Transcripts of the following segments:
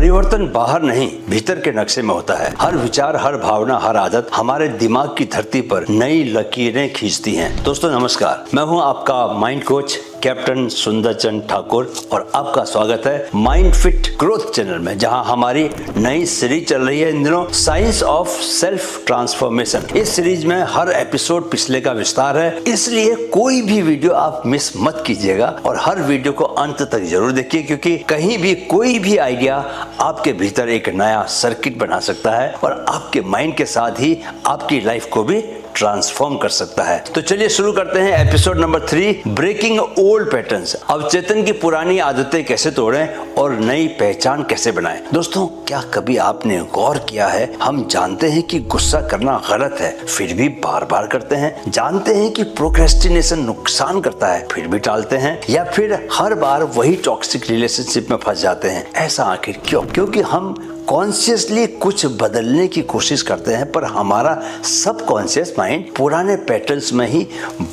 परिवर्तन बाहर नहीं, भीतर के नक्शे में होता है। हर विचार, हर भावना, हर आदत हमारे दिमाग की धरती पर नई लकीरें खींचती हैं। दोस्तों नमस्कार, मैं हूं आपका माइंड कोच कैप्टन सुंदरचंद ठाकुर और आपका स्वागत है माइंड फिट ग्रोथ चैनल में, जहां हमारी नई सीरीज चल रही है इन दिनों, साइंस ऑफ सेल्फ ट्रांसफॉर्मेशन। इस सीरीज में हर एपिसोड पिछले का विस्तार है, इसलिए कोई भी वीडियो आप मिस मत कीजिएगा और हर वीडियो को अंत तक जरूर देखिए, क्योंकि कहीं भी कोई भी आइडिया आपके भीतर एक नया सर्किट बना सकता है और आपके माइंड के साथ ही आपकी लाइफ को भी ट्रांसफॉर्म कर सकता है। तो चलिए शुरू करते हैं episode number 3, breaking old patterns. अवचेतन की पुरानी आदतें कैसे तोड़ें और नई पहचान कैसे बनाएं। दोस्तों, क्या कभी आपने गौर किया है, हम जानते हैं कि गुस्सा करना गलत है, फिर भी बार बार करते हैं। जानते हैं कि प्रोक्रेस्टिनेशन नुकसान करता है, फिर भी टालते हैं। या फिर हर बार वही टॉक्सिक रिलेशनशिप में फंस जाते हैं। ऐसा आखिर क्यों? क्योंकि हम कॉन्शियसली कुछ बदलने की कोशिश करते हैं, पर हमारा सबकॉन्शियस माइंड पुराने पैटर्न्स में ही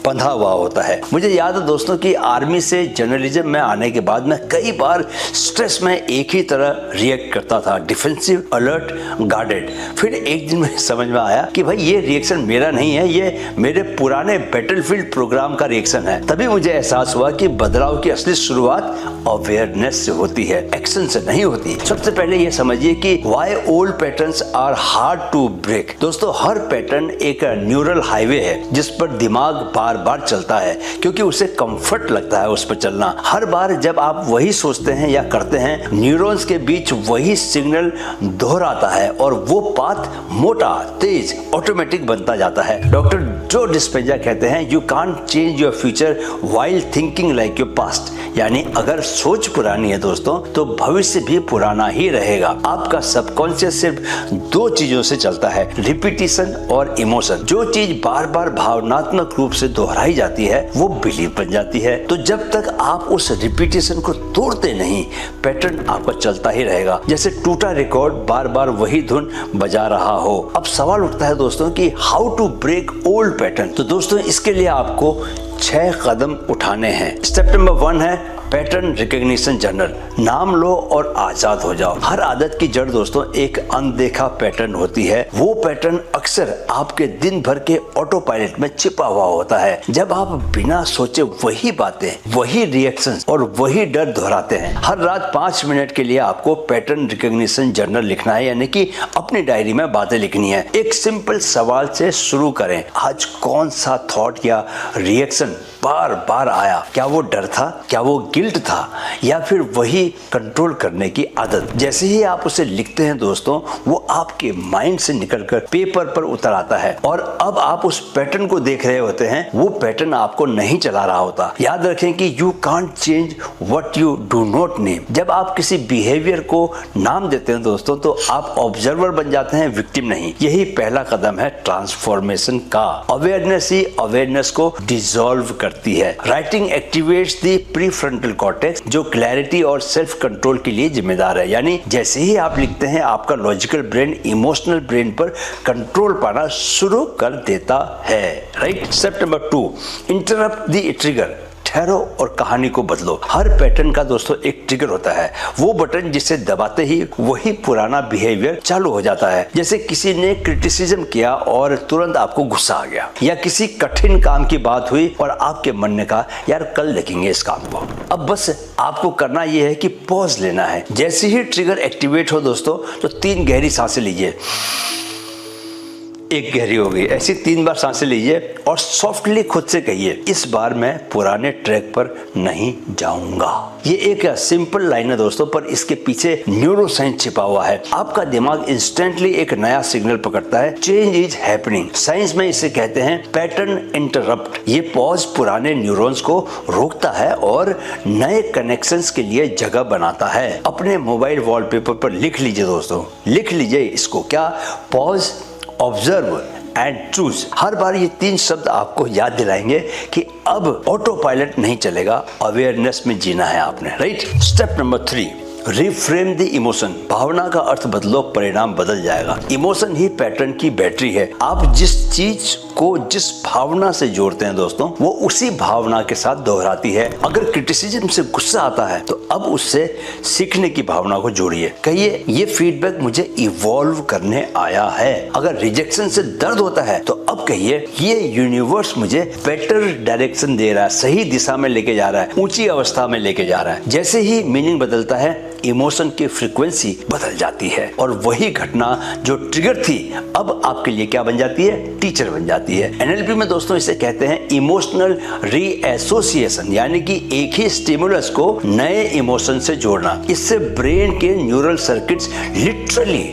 बंधा हुआ होता है। मुझे याद है दोस्तों कि आर्मी से जर्नलिज्म में आने के बाद मैं कई बार स्ट्रेस में एक ही तरह रिएक्ट करता था, डिफेंसिव, अलर्ट, गार्डेड। फिर एक दिन मुझे समझ में आया कि भाई ये रिएक्शन मेरा नहीं है, ये मेरे पुराने बैटलफील्ड प्रोग्राम का रिएक्शन है। तभी मुझे एहसास हुआ कि बदलाव की असली शुरुआत अवेयरनेस से होती है, एक्शन से नहीं होती। सबसे पहले ये समझिए कि why old patterns are hard to break। दोस्तों, हर पैटर्न एक न्यूरल हाईवे है जिस पर दिमाग बार बार चलता है, क्योंकि उसे कंफर्ट लगता है उस पर चलना। हर बार जब आप वही सोचते हैं या करते हैं, न्यूरॉन्स के बीच वही सिग्नल दोहराता है और वो पाथ मोटा, तेज, ऑटोमेटिक बनता जाता है। डॉक्टर जो डिस्पेंजा कहते हैं, you can't change your future while thinking like your past. यानी अगर सोच पुरानी है दोस्तों, तो भविष्य भी पुराना ही रहेगा। आपका सबकॉन्शियस सिर्फ दो चीजों से चलता है, रिपीटिशन और इमोशन। जो चीज बार बार भावनात्मक रूप से दोहराई जाती है वो बिलीफ बन जाती है। तो जब तक आप उस रिपीटिशन को तोड़ते नहीं, पैटर्न आपका चलता ही रहेगा, जैसे टूटा रिकॉर्ड बार बार वही धुन बजा रहा हो। अब सवाल उठता है दोस्तों कि how to break old pattern. तो दोस्तों, इसके लिए आपको 6 कदम उठाने हैं। स्टेप नंबर 1 है पैटर्न रिकॉग्निशन जर्नल। नाम लो और आजाद हो जाओ। हर आदत की जड़ दोस्तों एक अनदेखा पैटर्न होती है। वो पैटर्न अक्सर आपके दिन भर के ऑटो पायलट में छिपा हुआ होता है। जब आप बिना सोचे वही बातें, वही रिएक्शंस और वही डर दोहराते हैं। हर रात 5 मिनट के लिए आपको पैटर्न रिकॉग्निशन जर्नल लिखना है, यानी कि अपनी डायरी में बातें लिखनी है। एक सिंपल सवाल से शुरू करें, आज कौन सा थॉट या रिएक्शन बार बार आया? क्या वो डर था, क्या वो गिल्ट था, या फिर वही कंट्रोल करने की आदत? जैसे ही आप उसे लिखते हैं दोस्तों, वो आपके माइंड से निकलकर पेपर पर उतर आता है और अब आप उस पैटर्न को देख रहे होते हैं। वो पैटर्न आपको नहीं चला रहा होता। याद रखें कि you can't change what you do not name. जब आप किसी बिहेवियर को नाम देते हैं दोस्तों, तो आप ऑब्जर्वर बन जाते हैं, विक्टिम नहीं। यही पहला कदम है ट्रांसफॉर्मेशन का। अवेयरनेस ही अवेयरनेस को डिसॉल्व करती है। Writing activates the prefrontal cortex, जो क्लैरिटी और सेल्फ कंट्रोल के लिए जिम्मेदार है। यानी जैसे ही आप लिखते हैं, आपका लॉजिकल ब्रेन इमोशनल ब्रेन पर कंट्रोल पाना शुरू कर देता है। Right. Step number 2, interrupt the trigger. ठहरो और कहानी को बदलो। हर पैटर्न का दोस्तों एक ट्रिगर होता है, वो बटन जिसे दबाते ही वही पुराना बिहेवियर चालू हो जाता है। जैसे किसी ने क्रिटिसिज्म किया और तुरंत आपको गुस्सा आ गया, या किसी कठिन काम की बात हुई और आपके मन ने कहा यार कल देखेंगे इस काम को। अब बस आपको करना यह है कि पॉज लेना है। जैसे ही ट्रिगर एक्टिवेट हो दोस्तों, तो 3 गहरी सांसें लीजिए। एक गहरी हो गई, ऐसी 3 बार सांसें लीजिए और सॉफ्टली खुद से कहिए, इस बार मैं पुराने ट्रैक पर नहीं जाऊंगा। ये एक सिंपल लाइन है दोस्तों, पर इसके पीछे न्यूरोसाइंस छिपा हुआ है। आपका दिमाग इंस्टेंटली एक नया सिग्नल पकड़ता है, चेंज इज हैपनिंग। साइंस में इसे कहते हैं पैटर्न इंटरप्ट। ये पॉज पुराने न्यूरॉन्स को रोकता है और नए कनेक्शंस के लिए जगह बनाता है। अपने मोबाइल वॉलपेपर पर लिख लीजिए दोस्तों, लिख लीजिए इसको, क्या? Pause, observe and choose. हर बार ये 3 शब्द आपको याद दिलाएंगे कि अब ऑटो पायलट नहीं चलेगा, अवेयरनेस में जीना है आपने। Right. Step number 3, reframe the emotion. भावना का अर्थ बदलो, परिणाम बदल जाएगा। इमोशन ही पैटर्न की बैटरी है। आप जिस चीज को जिस भावना से जोड़ते हैं दोस्तों, वो उसी भावना के साथ दोहराती है। अगर क्रिटिसिज्म से गुस्सा आता है तो अब उससे सीखने की भावना को जोड़िए। कहिए ये फीडबैक मुझे इवॉल्व करने आया है। अगर रिजेक्शन से दर्द होता है तो अब कहिए ये यूनिवर्स मुझे बेटर डायरेक्शन दे रहा है, सही दिशा में लेके जा रहा है, ऊंची अवस्था में लेके जा रहा है। जैसे ही मीनिंग बदलता है, इमोशन की फ्रीक्वेंसी बदल जाती है और वही घटना जो ट्रिगर थी अब आपके लिए क्या बन जाती है? टीचर बन जाती है। एनएलपी में दोस्तों इसे कहते हैं इमोशनल रीएसोसिएशन, यानी कि एक ही स्टिमुलस को नए इमोशन से जोड़ना। इससे ब्रेन के न्यूरल सर्किट्स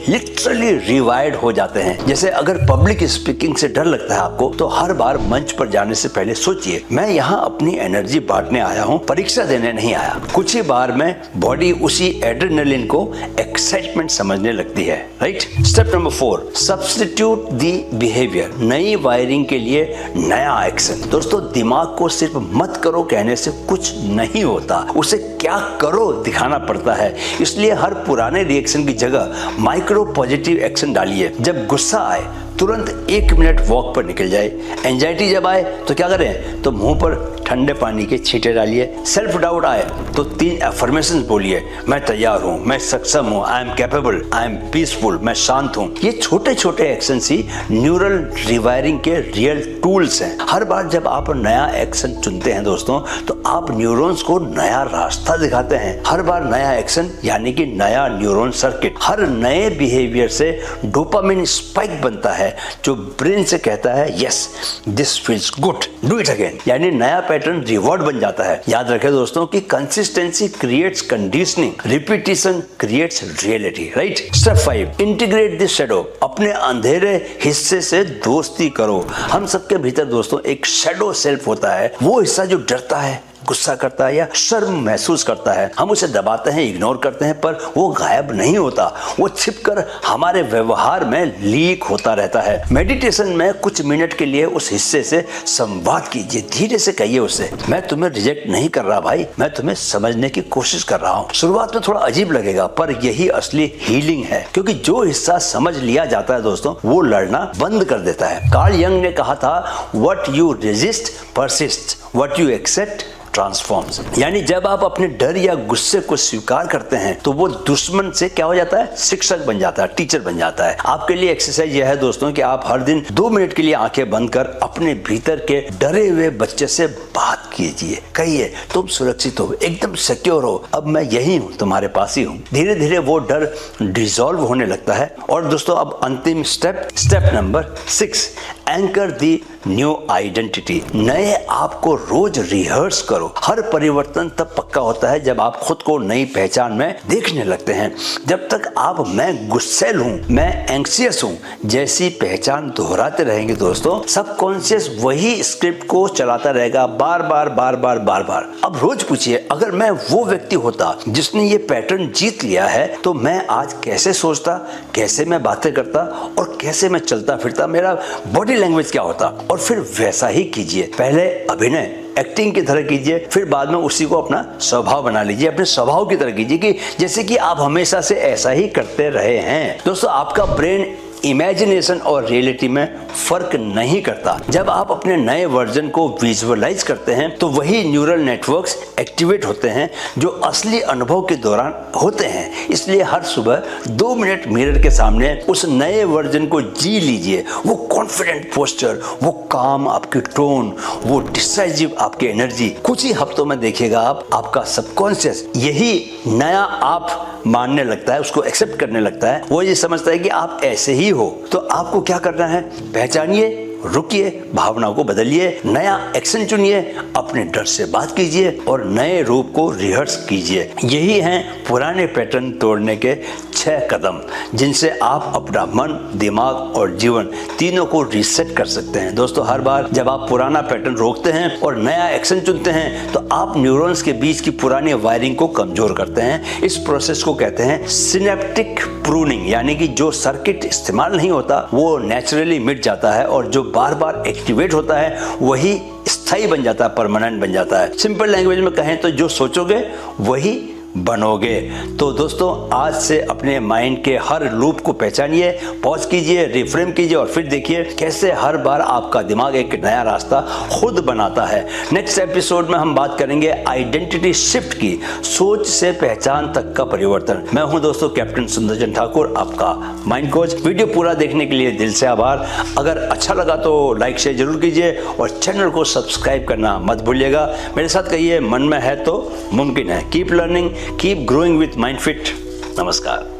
लिटरली रिवायर्ड हो जाते हैं। जैसे अगर पब्लिक स्पीकिंग से डर लगता है आपको, तो हर बार मंच पर जाने से पहले सोचिए, मैं यहाँ अपनी एनर्जी बांटने आया हूँ, परीक्षा देने नहीं आया। कुछ ही बार में बॉडी उसी एड्रेनलिन को एक्साइटमेंट समझने लगती है, right. Step number 4, substitute the behaviour. नई वायरिंग के लिए नया एक्शन। दोस्तों दिमाग को सिर्फ मत करो कहने से कुछ नहीं होता, उसे क्या करो दिखाना पड़ता है। इसलिए हर पुराने रिएक्शन की जगह माइक्रो पॉजिटिव एक्शन डालिए। जब गुस्सा आए तुरंत 1 मिनट वॉक पर निकल जाए। एंजाइटी जब आए तो क्या करें? तो मुंह पर ठंडे पानी के छींटे डालिए। सेल्फ डाउट आए तो 3 अफर्मेशंस बोलिए, मैं तैयार हूँ, मैं सक्षम हूँ, I am capable, I am peaceful, मैं शांत हूँ। ये छोटे छोटे एक्शन ही न्यूरल रिवायरिंग के रियल टूल्स हैं। हर बार जब आप नया एक्शन चुनते हैं दोस्तों, तो आप न्यूरॉन्स को नया रास्ता दिखाते हैं। हर बार नया एक्शन यानी कि नया न्यूरॉन सर्किट। हर नए बिहेवियर से डोपामिन स्पाइक बनता है जो ब्रेन से कहता है yes this feels good, do it again, यानी नया पैटर्न रिवॉर्ड बन जाता है। याद रखें दोस्तों कि consistency creates conditioning, repetition creates reality, right. Step 5, integrate the shadow. अपने अंधेरे हिस्से से दोस्ती करो। हम सबके भीतर दोस्तों एक शैडो सेल्फ होता है, वो हिस्सा जो डरता है, गुस्सा करता है या शर्म महसूस करता है। हम उसे दबाते हैं, इग्नोर करते हैं, पर वो गायब नहीं होता, वो छिपकर हमारे व्यवहार में लीक होता रहता है। मेडिटेशन में कुछ मिनट के लिए उस हिस्से से संवाद कीजिए। धीरे से कहिए उसे, मैं तुम्हें रिजेक्ट नहीं कर रहा भाई, मैं तुम्हें समझने की कोशिश कर रहा हूँ। शुरुआत में थोड़ा अजीब लगेगा, पर यही असली हीलिंग है, क्योंकि जो हिस्सा समझ लिया जाता है दोस्तों, वो लड़ना बंद कर देता है। कार्ल यंग ने कहा था, what you resist persist, what you accept transforms. यानी जब आप अपने डर या गुस्से को स्वीकार करते हैं तो वो दुश्मन से क्या हो जाता है? शिक्षक बन जाता है, टीचर बन जाता है। आपके लिए एक्सरसाइज यह है दोस्तों कि आप हर दिन 2 मिनट के लिए आंखें बंद कर अपने भीतर के डरे हुए बच्चे से बात कीजिए। कहिए, तुम सुरक्षित हो, एकदम सिक्योर हो, अब मैं यही हूँ, तुम्हारे पास ही हूँ। धीरे धीरे वो डर डिसॉल्व होने लगता है। और दोस्तों अब अंतिम स्टेप नंबर 6, एंकर दी न्यू आइडेंटिटी। नए आप को रोज रिहर्स करो। हर परिवर्तन तब पक्का होता है जब आप खुद को नई पहचान में देखने लगते हैं। जब तक आप मैं गुस्सैल हूँ, मैं एंग्जियस हूँ जैसी पहचान दोहराते रहेंगे दोस्तों, सबकॉन्शियस वही स्क्रिप्ट को चलाता रहेगा बार बार। अब रोज पूछिए, अगर मैं वो व्यक्ति होता जिसने ये पैटर्न जीत लिया है तो मैं आज कैसे सोचता, कैसे मैं बातें करता और कैसे मैं चलता फिरता, मेरा बॉडी लैंग्वेज क्या होता। और फिर वैसा ही कीजिए। पहले अभिनय एक्टिंग की तरह कीजिए, फिर बाद में उसी को अपना स्वभाव बना लीजिए। अपने स्वभाव की तरह कीजिए कि जैसे कि आप हमेशा से ऐसा ही करते रहे हैं। दोस्तों आपका ब्रेन इमेजिनेशन और रियलिटी में फर्क नहीं करता। जब आप अपने नए वर्जन को विजुअलाइज करते हैं तो वही न्यूरल नेटवर्क्स एक्टिवेट होते हैं जो असली अनुभव के दौरान होते हैं। इसलिए हर सुबह 2 मिनट मिरर के सामने उस नए वर्जन को जी लीजिए। वो कॉन्फिडेंट पोस्चर, वो काम आपकी टोन, वो डिसाइसिव आपकी एनर्जी। कुछ ही हफ्तों में देखिएगा आपका सबकॉन्शियस यही नया आप मानने लगता है, उसको एक्सेप्ट करने लगता है। वो ये समझता है कि आप ऐसे ही हो। तो आपको क्या करना है? पहचानिए, रुकिए, भावनाओं को बदलिए, नया एक्शन चुनिए, अपने डर से बात कीजिए और नए रूप को रिहर्स कीजिए। यही हैं पुराने पैटर्न तोड़ने के 6 कदम, जिनसे आप अपना मन, दिमाग और जीवन तीनों को रीसेट कर सकते हैं। दोस्तों हर बार जब आप पुराना पैटर्न रोकते हैं और नया एक्शन चुनते हैं तो आप न्यूरॉन्स के बीच की पुरानी वायरिंग को कमजोर करते हैं। इस प्रोसेस को कहते हैं सिनेप्टिक प्रूनिंग, यानी कि जो सर्किट इस्तेमाल नहीं होता वो नेचुरली मिट जाता है और जो बार बार एक्टिवेट होता है वही स्थायी बन जाता है, परमानेंट बन जाता है। सिंपल लैंग्वेज में कहें तो जो सोचोगे वही बनोगे। तो दोस्तों आज से अपने माइंड के हर लूप को पहचानिए, पॉज कीजिए, रिफ्रेम कीजिए और फिर देखिए कैसे हर बार आपका दिमाग एक नया रास्ता खुद बनाता है। नेक्स्ट एपिसोड में हम बात करेंगे आइडेंटिटी शिफ्ट की, सोच से पहचान तक का परिवर्तन। मैं हूं दोस्तों कैप्टन सुंदरचंद ठाकुर, आपका माइंड कोच। वीडियो पूरा देखने के लिए दिल से आभार। अगर अच्छा लगा तो लाइक शेयर जरूर कीजिए और चैनल को सब्सक्राइब करना मत भूलिएगा। मेरे साथ कहिए, मन में है तो मुमकिन है। Keep learning, keep growing with mind fit. नमस्कार।